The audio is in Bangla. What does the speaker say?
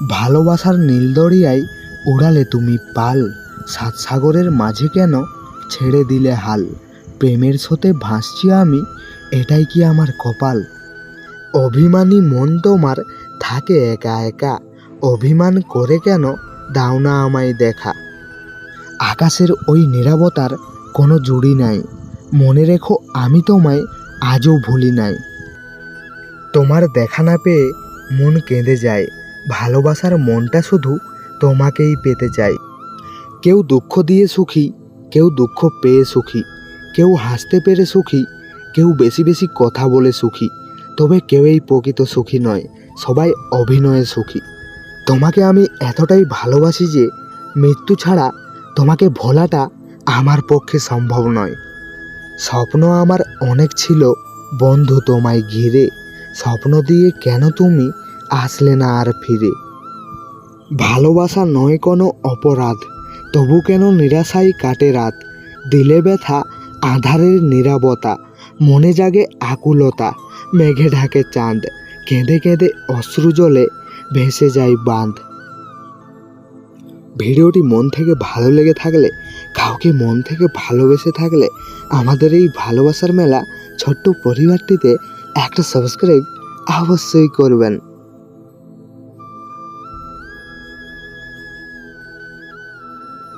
ভালোবাসার নীল দরিয়ায় উড়ালে তুমি পাল, সাত সাগরের মাঝে কেন ছেড়ে দিলে হাল। প্রেমের স্রোতে ভাসছি আমি, এটাই কি আমার কপাল। অভিমানী মন তোমার থাকে একা একা, অভিমান করে কেন দাও না আমায় দেখা। আকাশের ওই নীরবতার কোনো জুড়ি নাই, মনে রেখো আমি তোমায় আজও ভুলি নাই। তোমার দেখা না পেয়ে মন কেঁদে যায়, ভালোবাসার মনটা শুধু তোমাকেই পেতে চায়। কেউ দুঃখ দিয়ে সুখী, কেউ দুঃখ পেয়ে সুখী, কেউ হাসতে পেরে সুখী, কেউ বেশি বেশি কথা বলে সুখী। তবে কেউই প্রকৃত সুখী নয়, সবাই অভিনয়ে সুখী। তোমাকে আমি এতটাই ভালোবাসি যে মৃত্যু ছাড়া তোমাকে ভোলাটা আমার পক্ষে সম্ভব নয়। স্বপ্ন আমার অনেক ছিল বন্ধু তোমায় ঘিরে, স্বপ্ন দিয়ে কেন তুমি আসলে না আর ফিরে। ভালোবাসা নয় কোনো অপরাধ, তবু কেন নিরাশায় কাটে রাত। দিলে ব্যথা আঁধারের নীরবতা, মনে জাগে আকুলতা, মেঘে ঢাকে চাঁদ, কেঁদে কেঁদে অশ্রু জলে ভেসে যায় বাঁধ। ভিডিওটি মন থেকে ভালো লেগে থাকলে, কাউকে মন থেকে ভালোবেসে থাকলে আমাদের এই ভালোবাসার মেলা ছোট্ট পরিবারটিতে একটা সাবস্ক্রাইব অবশ্যই করবেন।